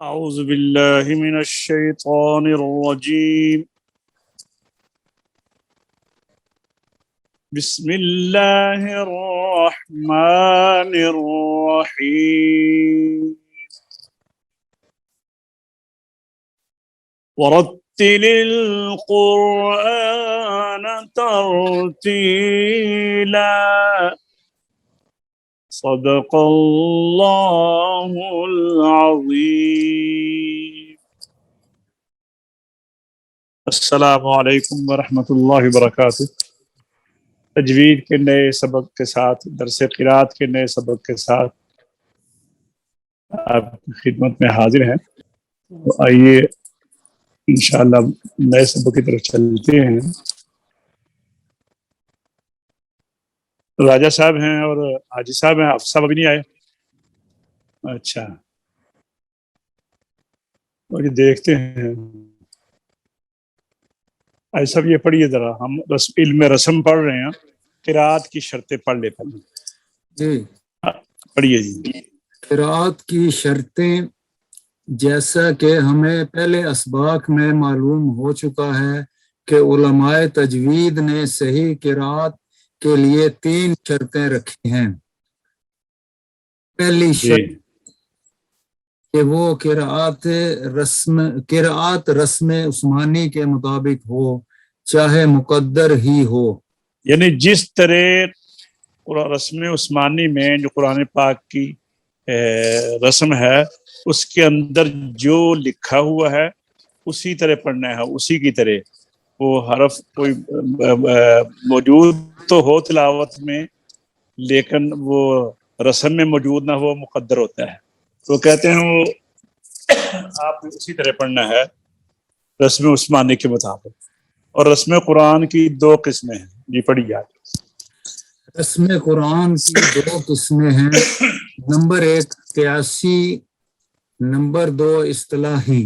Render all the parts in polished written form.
أعوذ بالله من الشيطان الرجيم بسم الله الرحمن الرحيم ورتل القرآن ترتيلا صدق الله العظيم السلام علیکم ورحمۃ اللہ وبرکاتہ۔ تجوید کے نئے سبق کے ساتھ، درس قرات کے نئے سبق کے ساتھ آپ کی خدمت میں حاضر ہیں۔ تو آئیے انشاءاللہ نئے سبق کی طرف چلتے ہیں۔ راجہ صاحب ہیں اور حاجی صاحب ہیں، آپ صاحب ابھی نہیں آئے؟ اچھا، اور یہ دیکھتے ہیں۔ ایسا بھی یہ پڑھیے ذرا، ہم علم رسم پڑھ رہے ہیں، قرات کی شرطیں پڑھ لیتے ہیں جی۔ پڑھیے جی۔ قرات کی شرطیں جیسا کہ ہمیں پہلے اسباق میں معلوم ہو چکا ہے کہ علماء تجوید نے صحیح قرات کے لیے 3 شرطیں رکھی ہیں۔ پہلی شرط کہ وہ قرات رسم عثمانی کے مطابق ہو، چاہے مقدر ہی ہو۔ یعنی جس طرح رسم عثمانی میں جو قرآن پاک کی رسم ہے، اس کے اندر جو لکھا ہوا ہے اسی طرح پڑھنا ہے، اسی کی طرح۔ وہ حرف کوئی موجود تو ہو تلاوت میں، لیکن وہ رسم میں موجود نہ ہو، مقدر ہوتا ہے۔ تو کہتے ہیں وہ آپ نے اسی طرح پڑھنا ہے رسم عثمانی کے مطابق۔ اور رسم قرآن کی 2 قسمیں ہیں، جی پڑھیے آپ۔ رسم قرآن کی 2 قسمیں ہیں، نمبر 1 قیاسی، نمبر 2 اصطلاحی۔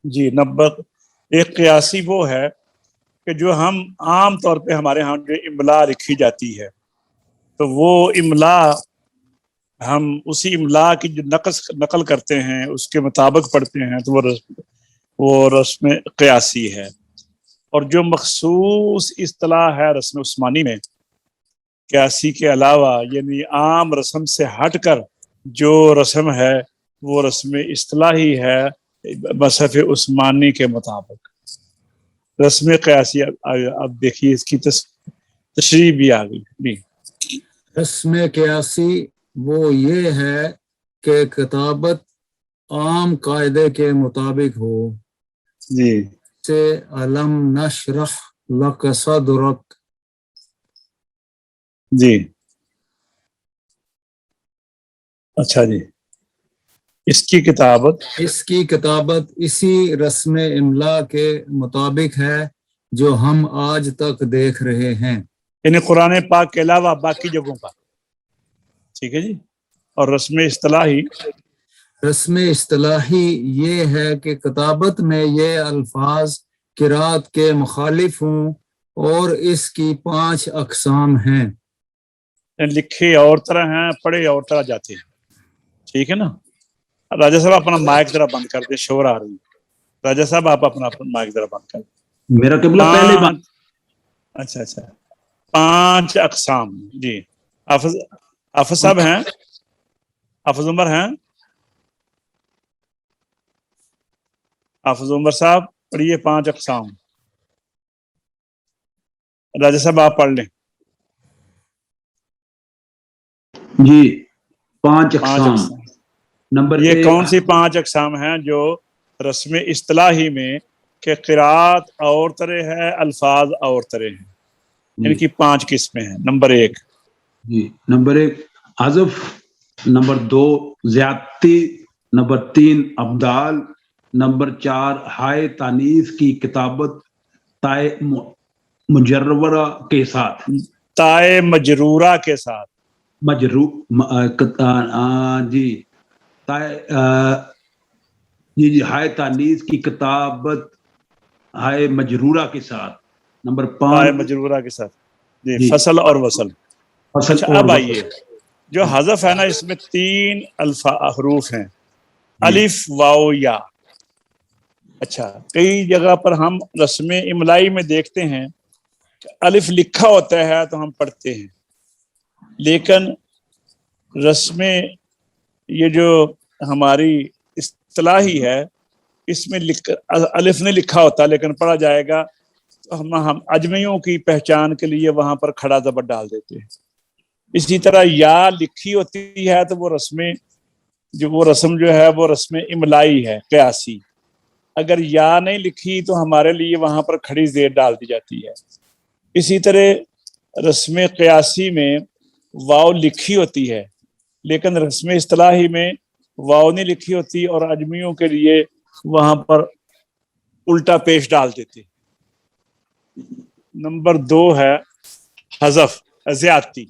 جی، نمبر 1 قیاسی وہ ہے کہ جو ہم عام طور پہ ہمارے ہاں جو املا لکھی جاتی ہے، تو وہ املا ہم اسی املا کی جو نقل کرتے ہیں اس کے مطابق پڑھتے ہیں، تو وہ رسم قیاسی ہے۔ اور جو مخصوص اصطلاح ہے رسم عثمانی میں قیاسی کے علاوہ، یعنی عام رسم سے ہٹ کر جو رسم ہے وہ رسم اصطلاحی ہے مصحف عثمانی کے مطابق۔ رسم قیاسی اب دیکھیے اس کی تشریح بھی آ گئی۔ رسم قیاسی وہ یہ ہے کہ کتابت عام قاعدے کے مطابق ہو، جی سے علم نشرح لک صدرک۔ جی اچھا جی، اس کی کتابت اسی رسم املا کے مطابق ہے جو ہم آج تک دیکھ رہے ہیں، یعنی قرآن پاک کے علاوہ باقی جگہوں کا۔ ٹھیک ہے جی۔ اور رسم اصطلاحی یہ ہے کہ کتابت میں یہ الفاظ قرات کے مخالف ہوں، اور اس کی 5 اقسام ہیں۔ لکھے اور طرح ہیں، پڑھے اور طرح جاتے ہیں۔ ٹھیک ہے نا؟ راجہ صاحب اپنا مائک ذرا بند کر دیں، شور آ رہی ہے۔ راجہ صاحب آپ اپنا مائک ذرا بند کر دیں۔ میرا قبلہ پہلے بند۔ اچھا 5 اقسام۔ جی، حافظ صاحب ہیں، حافظ عمر ہیں، حافظ عمر صاحب پڑھیے 5 اقسام۔ راجہ صاحب آپ پڑھ لیں۔ جی، 5 اقسام۔ نمبر یہ کون سی 5 اقسام ہیں جو رسم اصطلاحی میں کہ قرات اور طرح ہے، الفاظ اور طرح ہیں، ان کی 5 قسمیں ہیں۔ نمبر 1 جی، نمبر 1 حذف، نمبر 2 زیادتی، نمبر 3 ابدال، نمبر 4 ہائے تانیث کی کتابت تائے مجرورہ کے ساتھ، تائے مجرورہ کے ساتھ، جی ہائے تانیث کی کتابت ہائے مجرورہ کے ساتھ۔ نمبر 5 تائے مجرورہ کے ساتھ۔ جی، فصل اور وصل۔ اچھا، اب آئیے جو حذف ہے نا، اس میں 3 حروف ہیں، الف واو یا. اچھا کئی جگہ پر ہم رسم املائی میں دیکھتے ہیں کہ الف لکھا ہوتا ہے تو ہم پڑھتے ہیں، لیکن رسم یہ جو ہماری اصطلاحی ہے اس میں الف نہیں لکھا ہوتا لیکن پڑھا جائے گا تو ہم اجمیوں کی پہچان کے لیے وہاں پر کھڑا زبر ڈال دیتے ہیں. اسی طرح یا لکھی ہوتی ہے تو وہ رسم جو ہے وہ رسم املائی ہے قیاسی. اگر یا نہیں لکھی تو ہمارے لیے وہاں پر کھڑی زیر ڈال دی جاتی ہے. اسی طرح رسم قیاسی میں واو لکھی ہوتی ہے لیکن رسم اصطلاحی میں واو نہیں لکھی ہوتی اور اجمیوں کے لیے وہاں پر الٹا پیش ڈال دیتے. نمبر 2 ہے حذف، زیادتی،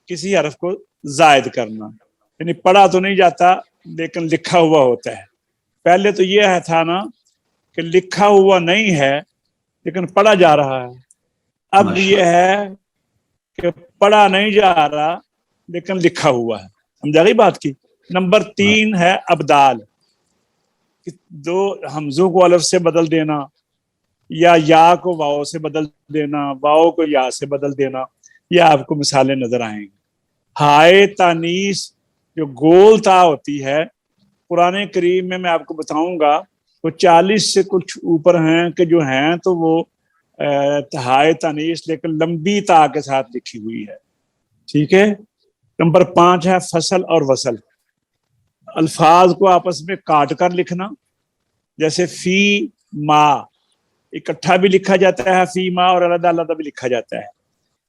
کسی حرف کو زائد کرنا، یعنی پڑھا تو نہیں جاتا لیکن لکھا ہوا ہوتا ہے. پہلے تو یہ تھا نا کہ لکھا ہوا نہیں ہے لیکن پڑھا جا رہا ہے. اب یہ ہے کہ پڑھا نہیں جا رہا لیکن لکھا ہوا ہے. سمجھا گئی بات کی. نمبر 3 ہے ابدال، دو حمزوں کو الف سے بدل دینا یا کو واو سے بدل دینا، واو کو یا سے بدل دینا. یہ آپ کو مثالیں نظر آئیں گی. ہائے تانیس جو گول تا ہوتی ہے قرآن کریم میں آپ کو بتاؤں گا وہ 40 سے کچھ اوپر ہیں کہ جو ہیں تو وہ ہائے تانیس لیکن لمبی تا کے ساتھ لکھی ہوئی ہے. ٹھیک ہے. نمبر 5 ہے فصل اور وصل، الفاظ کو آپس میں کاٹ کر لکھنا، جیسے فی ما اکٹھا بھی لکھا جاتا ہے فی ما اور علیحدہ علیحدہ بھی لکھا جاتا ہے.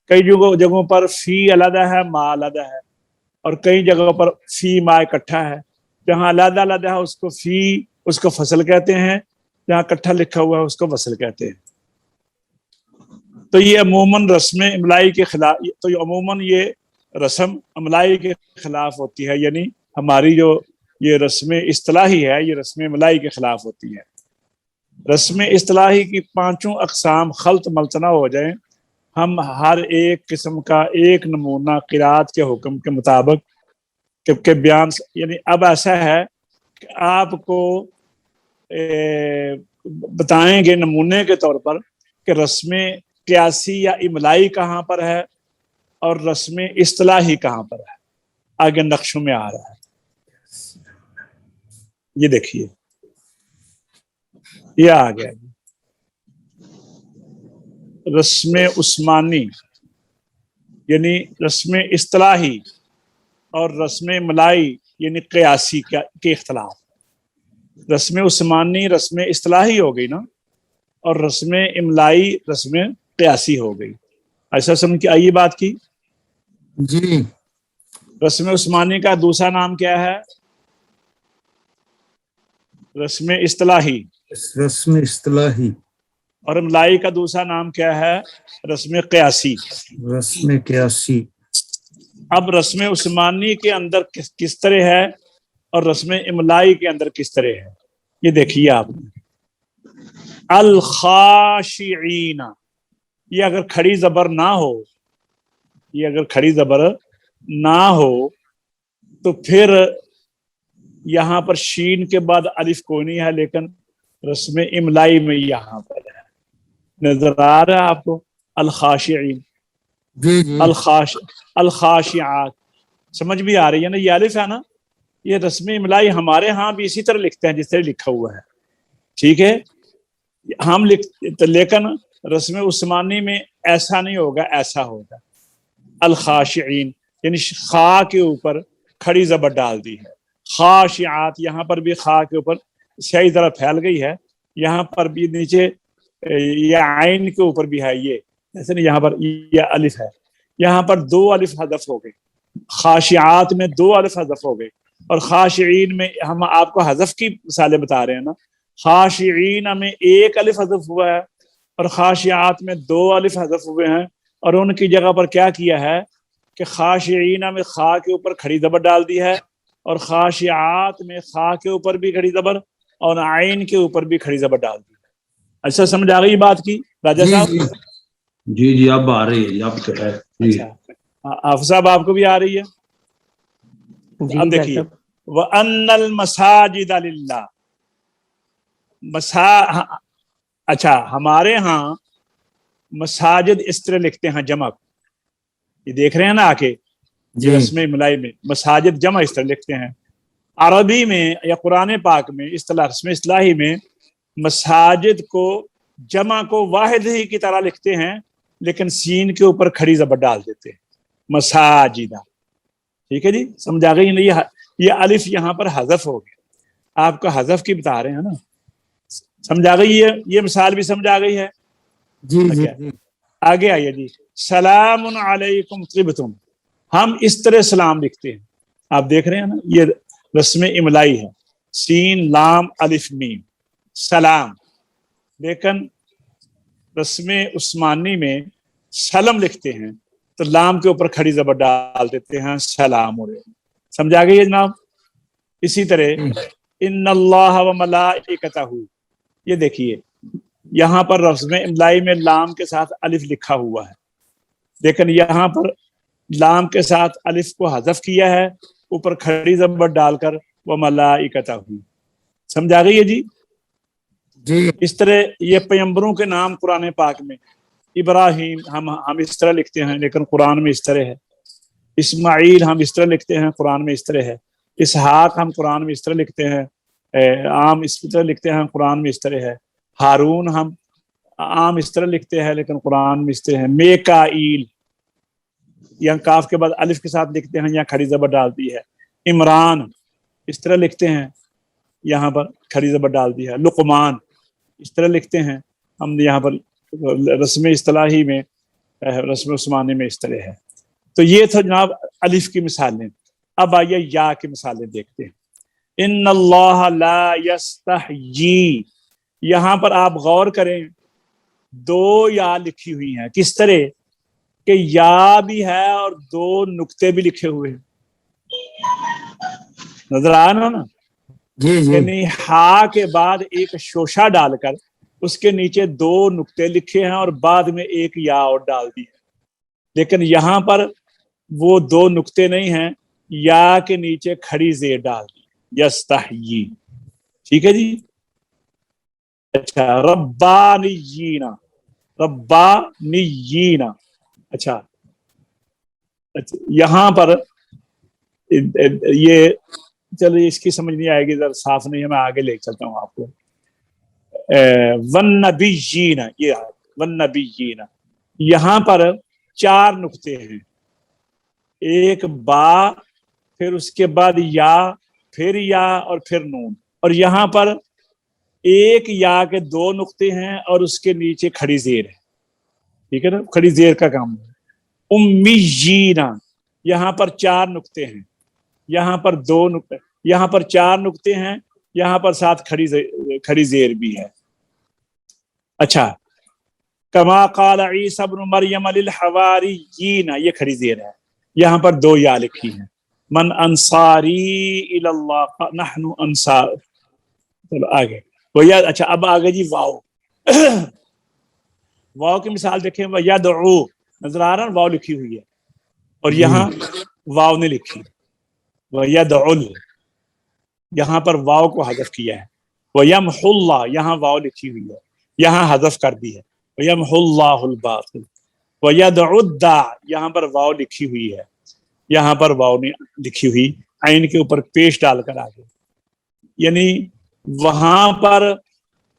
کئی جگہوں پر فی علیحدہ ہے ما علیحدہ ہے اور کئی جگہوں پر فی ما اکٹھا ہے. جہاں علیحدہ علیحدہ ہے اس کو فصل کہتے ہیں، جہاں اکٹھا لکھا ہوا ہے اس کو وصل کہتے ہیں. تو یہ عموماً رسم املائی کے خلاف، تو عموماً یہ رسم املائی کے خلاف ہوتی ہے، یعنی ہماری جو یہ رسم اصطلاحی ہے یہ رسم املائی کے خلاف ہوتی ہے. رسم اصطلاحی کی 5 اقسام خلط ملط نہ ہو جائیں. ہم ہر ایک قسم کا ایک نمونہ قرات کے حکم کے مطابق کہ بیان، یعنی اب ایسا ہے کہ آپ کو بتائیں گے نمونے کے طور پر کہ رسم قیاسی یا املائی کہاں پر ہے اور رسم اصطلاحی کہاں پر ہے. آگے نقشوں میں آ رہا ہے، یہ دیکھیے یہ آ گیا. رسم عثمانی یعنی رسم اصطلاحی اور رسم ملائی یعنی قیاسی کے اختلاف. رسم عثمانی رسم اصطلاحی ہو گئی نا، اور رسم املائی رسم قیاسی ہو گئی. ایسا سمجھ کے آئیے بات کی. جی. رسم عثمانی کا دوسرا نام کیا ہے؟ رسم اصطلاحی. رسم اصطلاحی. اور املائی کا دوسرا نام کیا ہے؟ رسم قیاسی. رسم قیاسی. اب رسم عثمانی کے اندر کس طرح ہے اور رسم املائی کے اندر کس طرح ہے یہ دیکھیے آپ نے. الخاشعین، یہ اگر کھڑی زبر نہ ہو، یہ اگر کھڑی زبر نہ ہو تو پھر یہاں پر شین کے بعد الف کوئی نہیں ہے، لیکن رسم املائی میں یہاں پر ہے. نظر آ رہا ہے آپ کو؟ الخاشعین، جی جی. الخاشعات. سمجھ بھی آ رہی ہے نا؟ یہ الف ہے نا، یہ رسم املائی ہمارے ہاں بھی اسی طرح لکھتے ہیں جس طرح لکھا ہوا ہے. ٹھیک ہے. ہم لیکن رسم عثمانی میں ایسا نہیں ہوگا، ایسا ہوگا الخاشعین، یعنی خا کے اوپر کھڑی زبر ڈال دی ہے. خاشعات، یہاں پر بھی خا کے اوپر صحیح طرح پھیل گئی ہے، یہاں پر بھی نیچے یا عین کے اوپر بھی ہے، یہ ایسے نہیں، یہاں پر یہ الف ہے، یہاں پر 2 الف حذف ہو گئی. خاشعات میں 2 الف حذف ہو گئی اور خاشعین میں ہم آپ کو حذف کی مثالیں بتا رہے ہیں نا. خاشعین میں 1 الف حذف ہوا ہے اور خاشعات میں 2 الف حذف ہوئے ہیں، اور ان کی جگہ پر کیا کیا ہے کہ خاشعین میں خا کے اوپر کھڑی زبر ڈال دی ہے اور خاشعات میں خا کے اوپر بھی کھڑی زبر اور عین کے اوپر بھی کھڑی زبر ڈال دی. ایسا سمجھ آ گئی بات کی راجہ جی صاحب؟ جی جی اب آ رہی ہے، اب تو ہے. اچھا حافظ صاحب آپ کو بھی آ رہی ہے؟ اب دیکھیے وَأَنَّ الْمَسَاجِدَ لِلَّهِ اچھا ہمارے ہاں مساجد اس طرح لکھتے ہیں جمع، یہ دیکھ رہے ہیں نا آ کے جی رسم املائی میں مساجد جمع اس طرح لکھتے ہیں. عربی میں یا قرآن پاک میں اصطلاح رسم اصطلاحی میں مساجد کو جمع کو واحد ہی کی طرح لکھتے ہیں، لیکن سین کے اوپر کھڑی زبر ڈال دیتے ہیں، مساجدہ. ٹھیک ہے جی، سمجھا گئی نہیں؟ یہ الف یہاں پر حذف ہو گیا، آپ کو حذف کی بتا رہے ہیں نا. سمجھا گئی؟ یہ مثال بھی سمجھا گئی ہے. جی جی اچھا جی آگے آئیے جی. سلام علیکم طبتم، ہم اس طرح سلام لکھتے ہیں. آپ دیکھ رہے ہیں نا، یہ رسم املائی ہے، سین لام الف میم سلام. لیکن رسم عثمانی میں سلم لکھتے ہیں تو لام کے اوپر کھڑی زبر ڈال دیتے ہیں، سلام علیکم. سمجھا گئی جناب؟ اسی طرح ان اللہ و ملائکتہ، یہ دیکھیے یہاں پر رسم املائی میں لام کے ساتھ الف لکھا ہوا ہے، لیکن یہاں پر لام کے ساتھ الف کو حذف کیا ہے، اوپر کھڑی زبر ڈال کر وہ ملائکتہ. سمجھا گئی ہے جی؟ جی اس طرح یہ پیغمبروں کے نام قرآن پاک میں ابراہیم ہم اس طرح لکھتے ہیں، لیکن قرآن میں اس طرح ہے. اسماعیل ہم اس طرح لکھتے ہیں، قرآن میں اس طرح ہے. اسحاق ہم قرآن میں اس طرح لکھتے ہیں، عام اس طرح لکھتے ہیں، قرآن میں اس طرح ہے. ہارون ہم عام اس طرح لکھتے ہیں، لیکن قرآن میں اس طرح ہے. میکائیل یا کاف کے بعد الف کے ساتھ لکھتے ہیں، یا کھڑی زبر ڈالتی ہے. عمران اس طرح لکھتے ہیں، یہاں پر کھڑی زبر ڈال دی ہے. لقمان اس طرح لکھتے ہیں، ہم یہاں پر رسم اصطلاحی میں رسم عثمانی میں اس طرح ہے. تو یہ تھا جناب الف کی مثالیں. اب آئیے یا کی مثالیں دیکھتے ہیں. ان اللہ لا یستحیی، یہاں پر آپ غور کریں، دو یا لکھی ہوئی ہیں. کس طرح کہ یا بھی ہے اور دو نقطے بھی لکھے ہوئے ہیں. نظر آ رہا نا؟ جی جی یعنی ہا کے بعد ایک شوشہ ڈال کر اس کے نیچے دو نقطے لکھے ہیں اور بعد میں ایک یا اور ڈال دی ہے. لیکن یہاں پر وہ دو نقطے نہیں ہیں، یا کے نیچے کھڑی زیر ڈال دی، یستحیی. ٹھیک ہے جی. اچھا ربانیین، ربانیین. اچھا یہاں پر یہ چلو اس کی سمجھ نہیں آئے گی، ذرا صاف نہیں ہے، میں آگے لے چلتا ہوں آپ کو. والنبیین، یہ والنبیین، یہاں پر چار نقطے ہیں، ایک با، پھر اس کے بعد یا، پھر یا، اور پھر نون. اور یہاں پر ایک یا کے دو نقطے ہیں اور اس کے نیچے کھڑی زیر ہے. ٹھیک ہے نا، کھڑی زیر کا کام ہے. امیین، یہاں پر چار نقطے ہیں، یہاں پر دو نقطے، یہاں پر چار نقطے ہیں، یہاں پر ساتھ کھڑی زیر بھی ہے. اچھا کما قال عیسی ابن مریم للحواریین، یہ کھڑی زیر ہے، یہاں پر دو یا لکھی ہیں. من انصاری الی اللہ، نحن انصار. چلو آگے وہ. اچھا اب آگے جی واو. واو کی مثال دیکھیں، وَيَدْعُو، نظر آ رہا ہے واو لکھی ہوئی ہے، اور یہاں واو نے لکھی. وَيَدْعُل، یہاں پر واو کو حذف کیا ہے. وَيَمْحُ اللَّهُ، یہاں واو لکھی ہوئی ہے، یہاں حذف کر دی ہے. وَيَمْحُ اللَّهُ الْبَاطِلَ. وَيَدْعُ الدَّاعِ، یہاں پر واو لکھی ہوئی ہے، یہاں پر واو نے لکھی ہوئی، عین کے اوپر پیش ڈال کر آگے. یعنی وہاں پر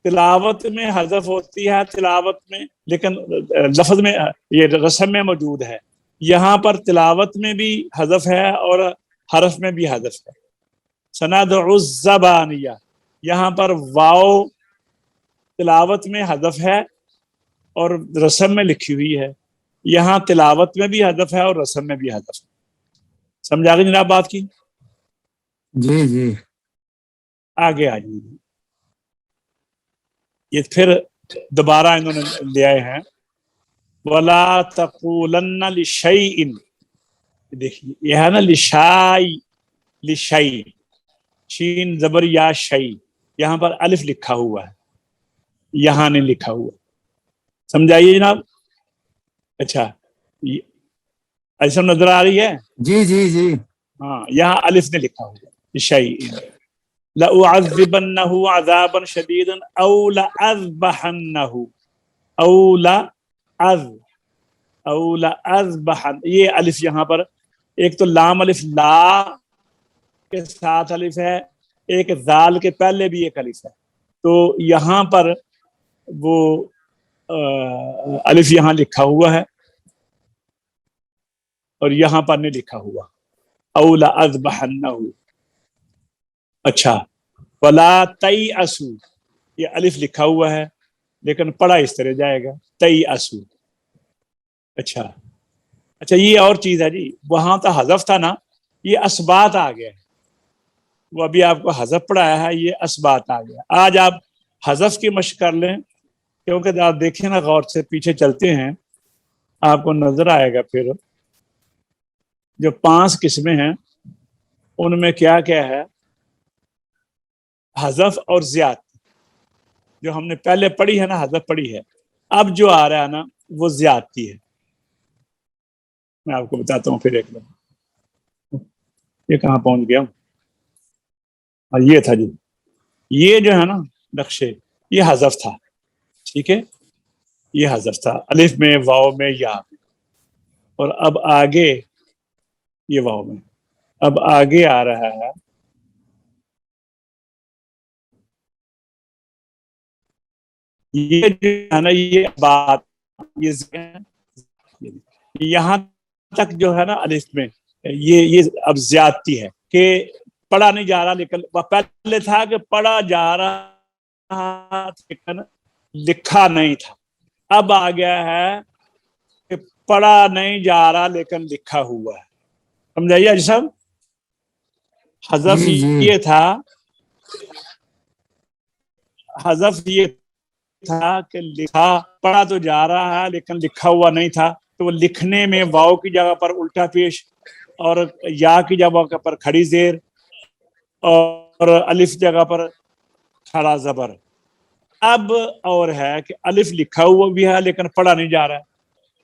تلاوت میں حذف ہوتی ہے، تلاوت میں، لیکن لفظ میں یہ رسم میں موجود ہے. یہاں پر تلاوت میں بھی حذف ہے اور حرف میں بھی حذف ہے. سندع الزبانیہ، یہاں پر واو تلاوت میں حذف ہے اور رسم میں لکھی ہوئی ہے، یہاں تلاوت میں بھی حذف ہے اور رسم میں بھی حذف ہے. سمجھا گئی جناب بات کی؟ جی جی آگے آ جائیے. یہ پھر دوبارہ انہوں نے لے آئے ہیں، وَلَا تَقُولَنَّ لِشَيْءٍ. دیکھیے یہ ہے نا لشائی، لشائی، شین زبر یا شئی، یہاں پر الف لکھا ہوا ہے، یہاں نہیں لکھا ہوا. سمجھائیے جناب. اچھا ایسا نظر آ رہی ہے؟ جی جی جی ہاں یہاں الف نے لکھا ہوا. شيء لأعذبنه عذابا شديدا أو لأذبحنه أو لأذبحن. یہ الف یہاں پر ایک تو لام الف لا کے ساتھ الف ہے، ایک ذال کے پہلے بھی ایک الف ہے، تو یہاں پر وہ الف یہاں لکھا ہوا ہے اور یہاں پر نہیں لکھا ہوا او لأذبحنه. اچھا ولا تیأسوا، یہ الف لکھا ہوا ہے لیکن پڑھا اس طرح جائے گا تیأسوا. اچھا یہ اور چیز ہے جی، وہاں تو حذف تھا نا، یہ اسبات آ گیا ہے، وہ ابھی آپ کو حذف پڑھایا ہے، یہ اسبات آ گیا. آج آپ حذف کی مشق کر لیں، کیونکہ آپ دیکھیں نا غور سے پیچھے چلتے ہیں آپ کو نظر آئے گا پھر جو 5 قسمیں ہیں ان میں کیا کیا ہے. حذف اور زیادتی جو ہم نے پہلے پڑھی ہے نا، حذف پڑھی ہے، اب جو آ رہا ہے نا وہ زیادتی ہے. میں آپ کو بتاتا ہوں پھر ایک دم. یہ کہاں پہنچ گیا؟ یہ تھا جی، یہ جو ہے نا نقشے، یہ حذف تھا، ٹھیک ہے، یہ حذف تھا الف میں واو میں یا میں، اور اب آگے یہ واو میں، اب آگے آ رہا ہے یہ جو ہے نا، یہ بات یہاں تک جو ہے نا الف میں یہ اب زیادتی ہے کہ پڑھا نہیں جا رہا، لیکن پہلے تھا کہ پڑھا جا رہا لیکن لکھا نہیں تھا، اب آ گیا ہے کہ پڑھا نہیں جا رہا لیکن لکھا ہوا ہے. سمجھائیے حاجی صاحب، حذف یہ تھا، حذف یہ تھا کہ لکھا پڑھا تو جا رہا ہے لیکن لکھا ہوا نہیں تھا، تو وہ لکھنے میں واو کی جگہ پر الٹا پیش اور یا کی جگہ پر کھڑی زیر اور الف جگہ پر کھڑا زبر. اب اور ہے کہ الف لکھا ہوا بھی ہے لیکن پڑھا نہیں جا رہا ہے،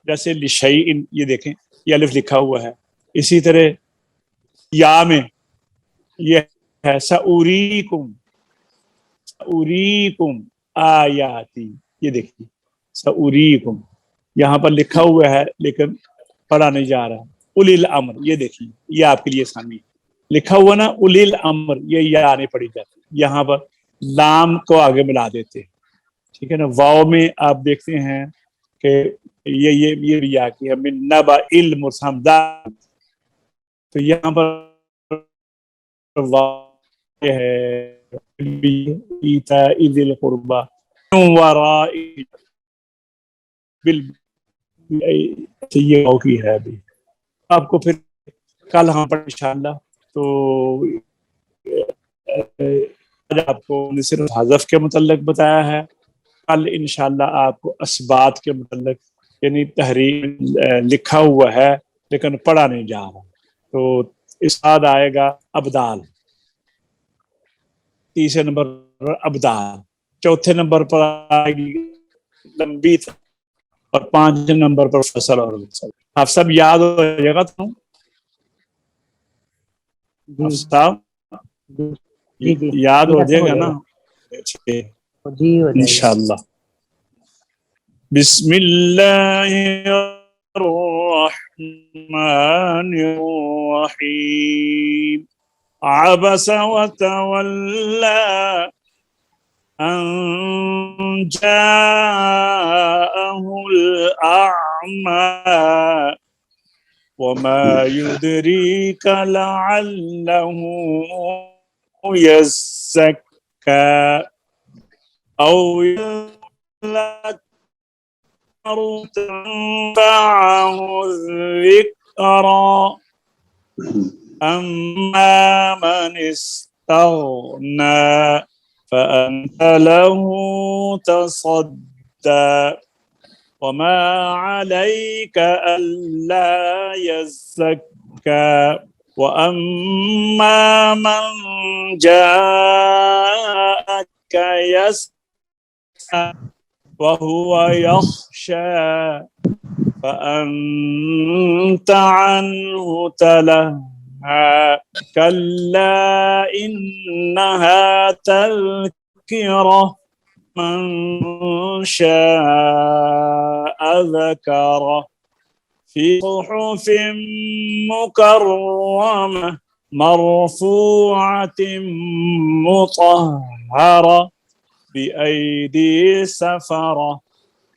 جیسے لشیء، یہ دیکھیں یہ الف لکھا ہوا ہے. اسی طرح یا میں یہ ہے سأریکم آیاتی، یہ دیکھیے سأریکم یہاں پر لکھا ہوا ہے لیکن پڑھا نہیں جا رہا. اولی الامر، یہ دیکھیے یہ آپ کے لیے سامنے لکھا ہوا نا اولی الامر، یہ یا نہیں پڑھی جاتی، یہاں پر لام کو آگے ملا دیتے، ٹھیک ہے نا. واو میں آپ دیکھتے ہیں کہ یہ یا کی ہے من نبأ المرسل، تو یہاں پر واو ہے ایتاء ذی القربى وراء یہ واو کی ہے ابھی آپ کو پھر کل ہم پر انشاءاللہ. تو آپ کو صرف حذف کے متعلق بتایا ہے، کل انشاءاللہ آپ کو اسبات کے متعلق، یعنی تحریر لکھا ہوا ہے لیکن پڑھا نہیں جا رہا، تو اس بعد آئے گا ابدال، تیسرے نمبر پر ابدال، چوتھے نمبر پر آئے گی لمبی اور 5 نمبر پر فصل اور وصل. آپ سب یاد ہو جائے گا تو یاد ہو جائے گا نا انشاءاللہ. بسم اللہ الرحمن الرحیم. عبس وتولى أن جاءه الأعمى وما يدريك لعله يزكى أو يذكر تنفعه الذكرى أما من استغنى فأنت له تصدى وما عليك ألا يزكى وأما من جاءك يسعى وهو يخشى فأنت عنه تلهى كلا إنها تذكرة من شاء ذكره في صحف مكرمة مرفوعة مطهرة بأيدي سفرة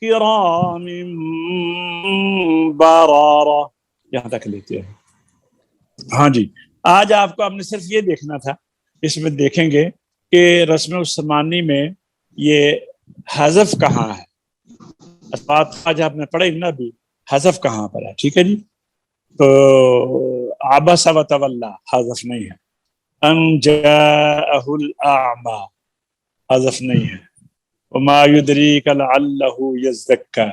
کرام بررہ. یہاں تک لیتے ہیں. ہاں جی، آج آپ کو ہم نے صرف یہ دیکھنا تھا، اس میں دیکھیں گے کہ رسم عثمانی میں یہ حذف کہاں ہے. بات آج آپ نے پڑھے نا، بھی حذف کہاں پر ہے. ٹھیک ہے جی. تو عبس وتولی حذف نہیں ہے. ان جاءہ الاعمی حذف نہیں ہے. وما يدريك لعله يزكى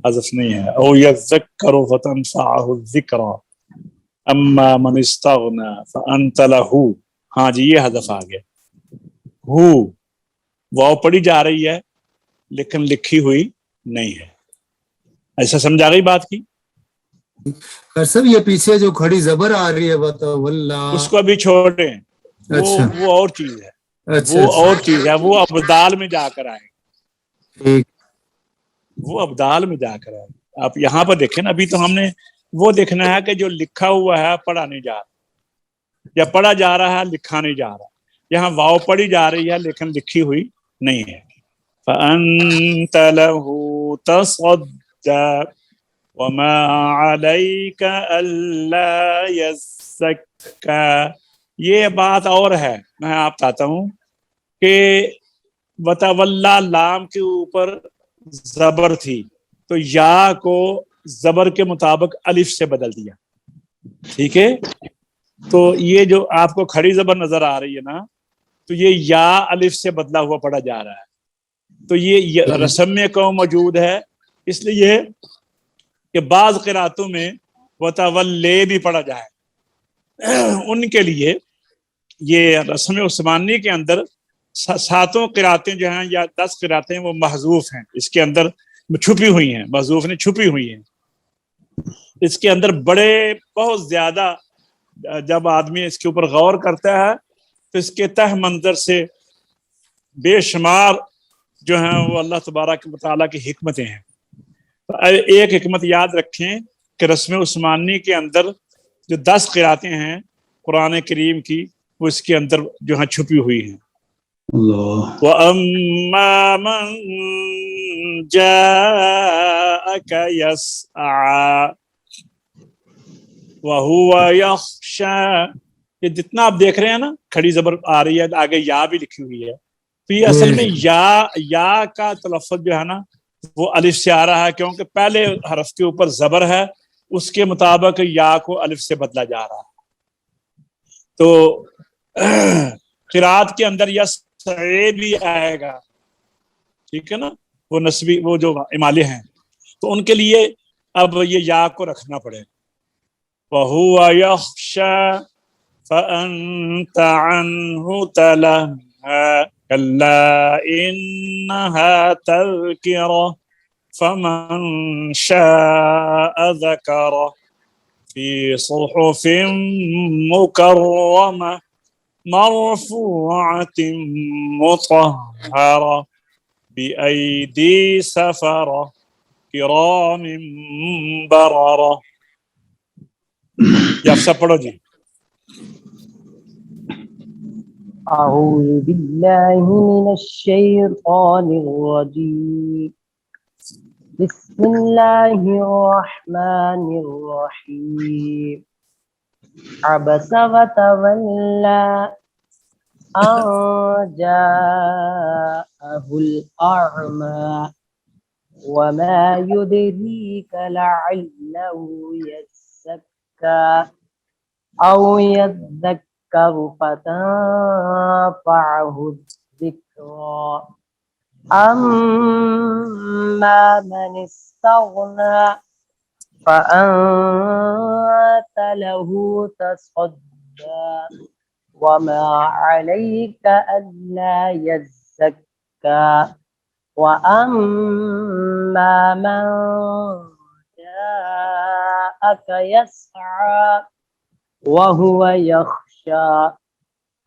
حذف نہیں ہے. او يذكر فتنفعه الذكرى اما من استغنى فانت له. ہاں جی، یہ حذف آ گیا. ہو واو پڑھی جا رہی ہے لیکن لکھی ہوئی نہیں ہے. ایسا سمجھا گئی بات کی؟ سب یہ پیچھے جو کھڑی زبر آ رہی ہے وتولی، اس کو ابھی چھوڑیں. اچھا وہ اور چیز ہے. اچھا وہ اچھا اور چیز ہے. وہ ابدال میں جا کر آئے. ٹھیک. وہ ابدال میں جا کر آئے. آپ یہاں پر دیکھیں نا، ابھی تو ہم نے وہ دیکھنا ہے کہ جو لکھا ہوا ہے پڑھا نہیں جا رہا، یا پڑھا جا رہا ہے لکھا نہیں جا رہا. یہاں واو پڑھی جا رہی ہے لیکن لکھی ہوئی نہیں ہے. فأنت له تصدى وما عليك ألا يزكى. یہ بات اور ہے، میں آپ بتاتا ہوں کہ وتولا لام کے اوپر زبر تھی تو یا کو زبر کے مطابق الف سے بدل دیا. ٹھیک ہے. تو یہ جو آپ کو کھڑی زبر نظر آ رہی ہے نا، تو یہ یا الف سے بدلا ہوا پڑھا جا رہا ہے. تو یہ رسم میں کو موجود ہے. اس لیے کہ بعض قراتوں میں وتولے بھی پڑھا جائے. ان کے لیے یہ رسم عثمانی کے اندر 7 قراتیں جو ہیں یا 10 قراتیں وہ محذوف ہیں. اس کے اندر چھپی ہوئی ہیں. محذوف نے چھپی ہوئی ہیں. اس کے اندر بڑے بہت زیادہ، جب آدمی اس کے اوپر غور کرتا ہے تو اس کے تہ منظر سے بے شمار جو ہیں وہ اللہ تبارک و تعالیٰ کی حکمتیں ہیں. ایک حکمت یاد رکھیں کہ رسم عثمانی کے اندر جو 10 قراتیں ہیں قرآن کریم کی، وہ اس کے اندر جو ہیں چھپی ہوئی ہیں. اللہ. وَأَمَّا مَن جَاءَكَ يَسْعَى وَهُوَ يَخْشَى. یہ جتنا آپ دیکھ رہے ہیں نا، کھڑی زبر آ رہی ہے، آگے یا بھی لکھی ہوئی ہے. تو یہ اصل میں یا کا تلفظ جو ہے نا وہ الف سے آ رہا ہے، کیونکہ پہلے حرف کے اوپر زبر ہے، اس کے مطابق یا کو الف سے بدلا جا رہا ہے. تو قرات کے اندر یسعی بھی آئے گا. ٹھیک ہے نا. وہ نسبی، وہ جو امالے ہیں تو ان کے لیے اب یہ یا کو رکھنا پڑے. وَهُوَ يَخْشَى فَأَنْتَ عَنْهُ تَلَهَّى كَلَّا إِنَّهَا تَذْكِرَةٌ فَمَنْ شَاءَ ذَكَرَهُ فِي صُحُفٍ مُكَرَّمَةٍ مَرْفُوعَةٍ مُطَهَّرَةٍ بِأَيْدِي سَفَرَةٍ كِرَامٍ بَرَرَةٍ. یہ آپ سب پڑھو جی. أعوذ بالله من الشيطان الرجيم. بسم الله الرحمن الرحيم. عبس وتولى أن جاءه الأعمى وما يدريك لعله يزكى أو يذكر فتنفعه الذكرى أما من استغنى فأنت له تصدى وما عليك ألا يزكى وأما من جاءك يسعى وهو يخشى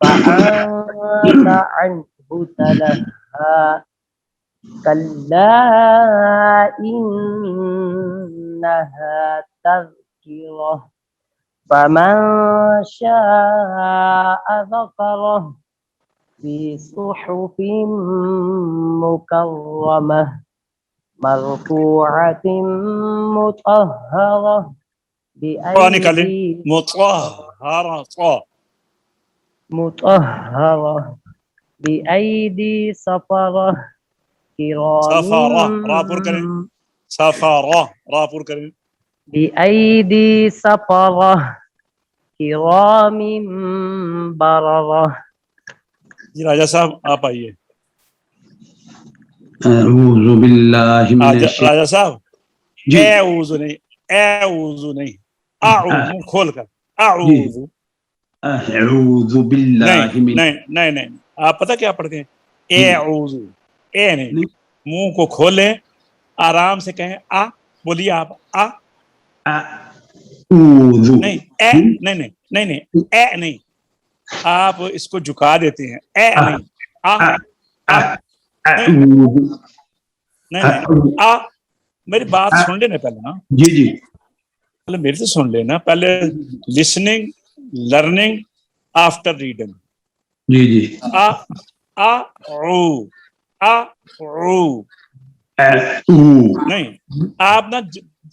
فأنت عنه تلهى كلا إنها تذكرة فمن شاء ذكره في صحف مكرمة مرفوعة مطهرة نکالیں بأيدي مطهرة بأيدي سفرة كرام را پر کریں سفارہ را پر کریں بأيدي سفرة كرام بررة. جی راجہ صاحب آپ آئیے. اعوذ باللہ من الشیطان. راجہ صاحب جی اعوذ نہیں اعوذ منہ کھول کر اعوذ اعوذ باللہ من نہیں آپ پتہ کیا پڑھتے ہیں اعوذ اے نہیں منہ کو کھولیں آرام سے کہیں آ بولیے آپ آ اعوذ نہیں اے نہیں اے نہیں آپ اس کو جھکا دیتے ہیں اے نہیں آ نہیں آ میری بات سن لینا پہلے نا جی جی پہلے میری تو سن لینا پہلے لسننگ لرننگ آفٹر ریڈنگ جی جی آ او نہیں آپ نا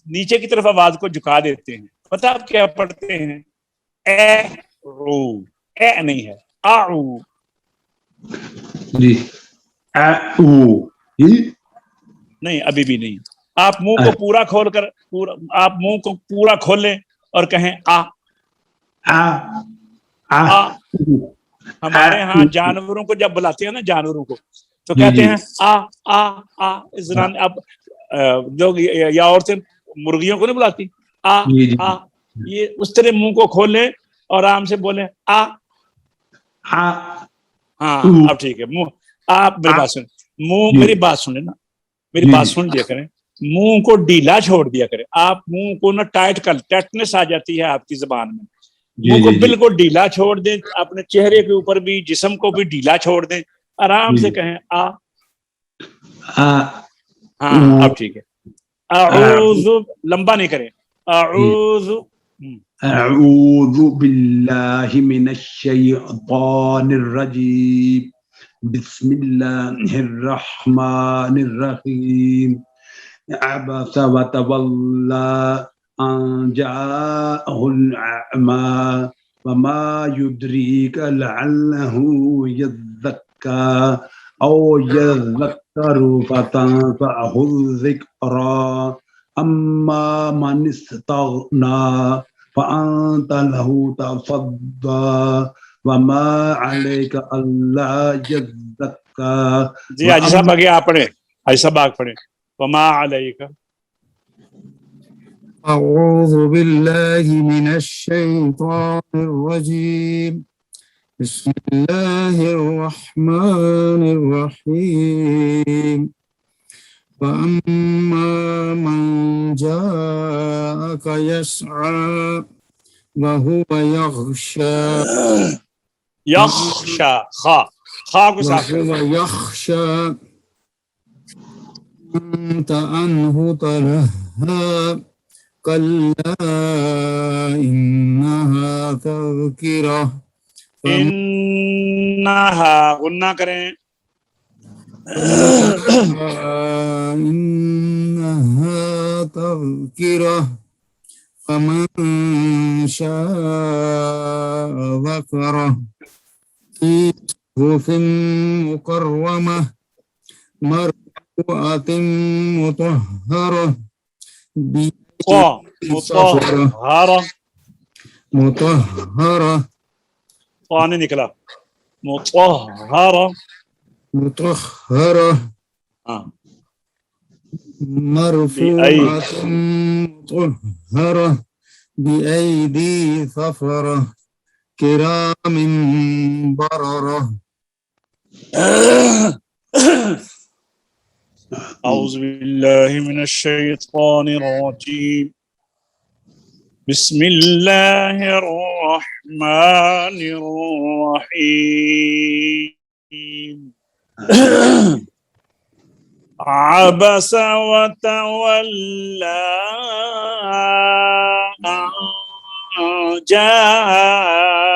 نیچے کی طرف آواز کو جھکا دیتے ہیں پتہ آپ کیا پڑھتے ہیں اے او اے نہیں ہے آؤ جی نہیں ابھی بھی نہیں آپ منہ کو پورا کھول کر آپ منہ کو پورا کھولیں اور کہیں آ ہمارے ہاں جانوروں کو جب بلاتے ہیں نا جانوروں کو تو کہتے ہیں اب لوگ یا عورتیں مرغیوں کو نہیں بلاتی یہ اس طرح منہ کو کھولیں اور آرام سے بولیں ہاں اب ٹھیک ہے منہ آپ میری بات سنیں منہ میری بات سنیں نا میری بات سن لیا کریں منہ کو ڈھیلا چھوڑ دیا کریں آپ منہ کو نا ٹائٹ کر ٹائٹنس آ جاتی ہے آپ کی زبان میں منہ کو بالکل ڈھیلا چھوڑ دیں اپنے چہرے کے اوپر بھی جسم کو بھی ڈھیلا چھوڑ دیں آرام سے کہیں ہاں اب ٹھیک ہے اعوذ لمبا نہیں کریں اعوذ باللہ من الشیطان الرجیم بسم اللہ الرحمن الرحیم عبس وتولى أن جاءه الأعمى وما يدريك لعله يزكى أو يذكر فتنفعه الذكرى أما من استغنى فأنت له تصدى وما عليك ألا يزكى. جی حاجی صاحب آگے آپ پڑھیں حاجی صاحب آگ پڑھیں وما عليك. أعوذ بالله من الشيطان الرجيم بسم الله الرحمن الرحيم فأما من جاءك يسعى وهو يخشى خا کو صاف کریں وهو يخشى أنت عنه تلهى كلا إنها تذكرة انہا غنہ کریں إنها تذكرة فمن شاء ذكره في صحف مكرمة مرفوعة مطهرة مطهرة پانی نکلا مطهرة مرفوعة مطهرة بأيدي سفرة كرام بررة. أعوذ بالله من الشيطان الرجيم بسم الله الرحمن الرحمن الرحيم عبس وتولى أن جاءه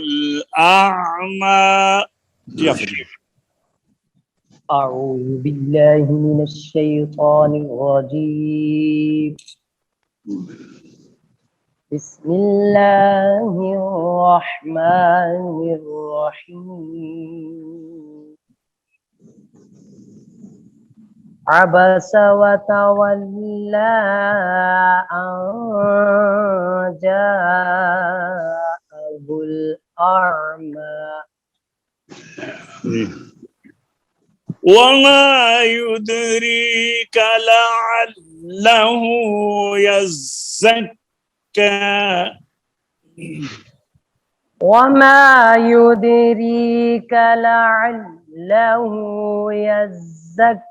الأعمى. جی آپ أعوذ بالله من الشيطان الرجيم. بسم الله الرحمن الرحيم. عبس وتولى أن جاءه الأعمى. وما يدريك لعله يزكى. وما يدريك لعله يزكى.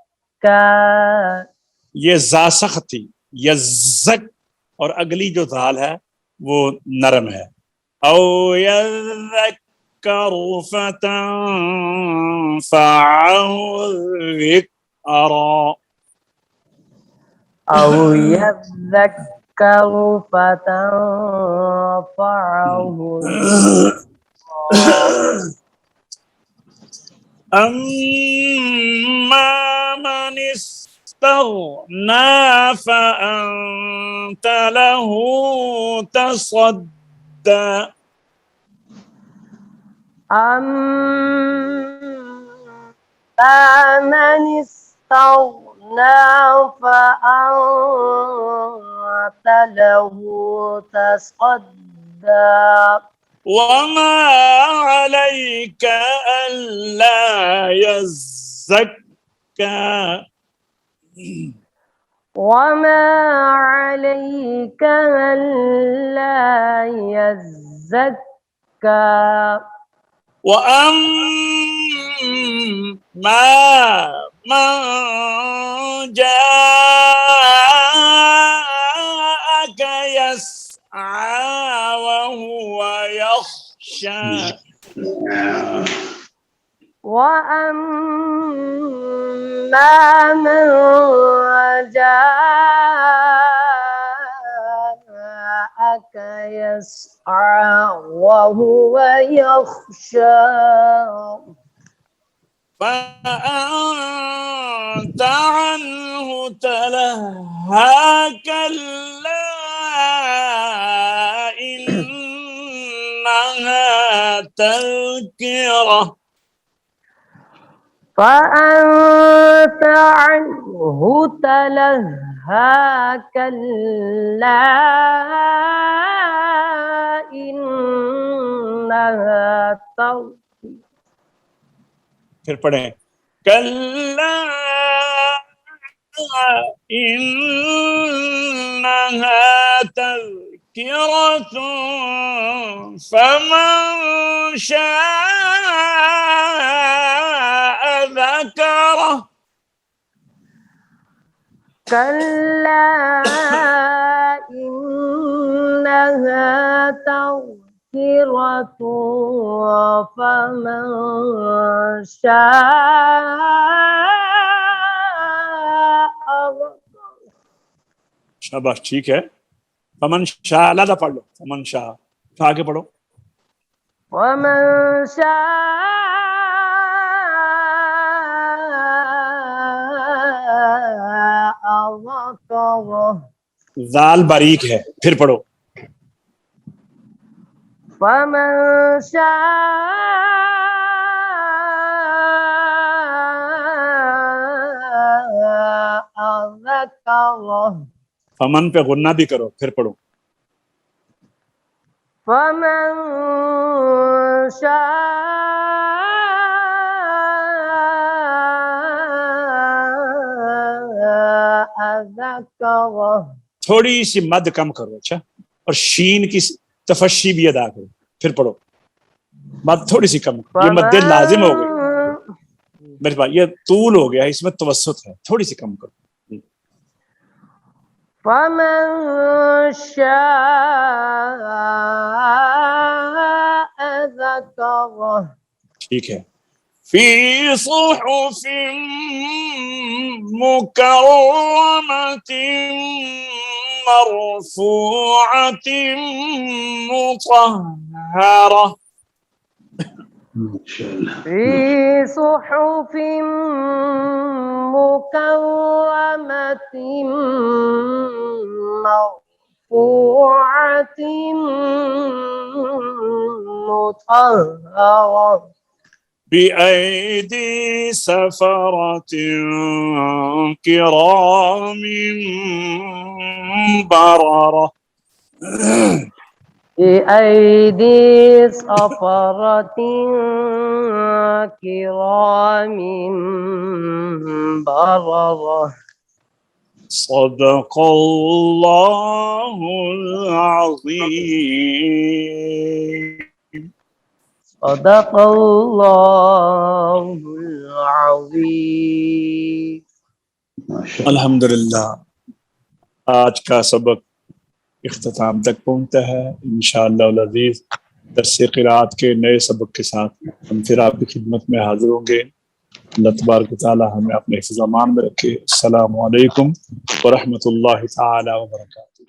یہ زا سخت تھی، یزک، اور اگلی جو ذال ہے وہ نرم ہے. او یذکر فتنفعه الذکری. أو يذكر فتنفعه الذكرى. أما من استغنى فأنت له تصدى. أما من استغنى فأنت له تصدى. وما عليك ألا يزكى. وما عليك ألا يزكى. وأما من جاءك يسعى وهو يخشى. وأما من جاءك يسعى وهو يخشى. فأنت عنه تلهى كلا إنها تذكرة. فأنت عنه تلهى كلا إنها تذكرة. پھر پڑھیں کلا إنها تذكرة فمن شاء ذكره. كلا إنها تذكرة فمن شاء. شاباش، ٹھیک ہے. فمن شاء علیحدہ پڑھ لو، فمن شاء، پھر آگے پڑھو. ومن شاء ذكره. ذال باریک ہے، پھر پڑھو. فمن شاء ذكره. فمن پہ غنہ بھی کرو، پھر پڑھو. فمن شاء ذكره. تھوڑی سی مد کم کرو، اچھا، اور شین کی تفشی بھی ادا کرو، پھر پڑھو. مد تھوڑی سی کم کرو، یہ مد لازم ہو گئی میرے پاس، یہ طول ہو گیا، اس میں توسط ہے، تھوڑی سی کم کرو. فمن شاء ذكره ٹھیک ہے. فی صحف مکرمۃ مرفوعۃ مطہرہ. ماشاءاللہ. في صحف مكرمة مرفوعة مطهرة بأيدي سفرة كرام بررة. بأيدي سفرة كرام بررة. صدق الله العظيم. صدق الله العظيم. ماشاءاللہ. الحمدللہ آج کا سبق اختتام تک پہنچتا ہے. انشاءاللہ العزیز درس قرات کے نئے سبق کے ساتھ ہم پھر آپ کی خدمت میں حاضر ہوں گے. اللہ تبارک و تعالی ہمیں اپنے حفظ و امان میں رکھے. السلام علیکم ورحمۃ اللہ تعالی وبرکاتہ.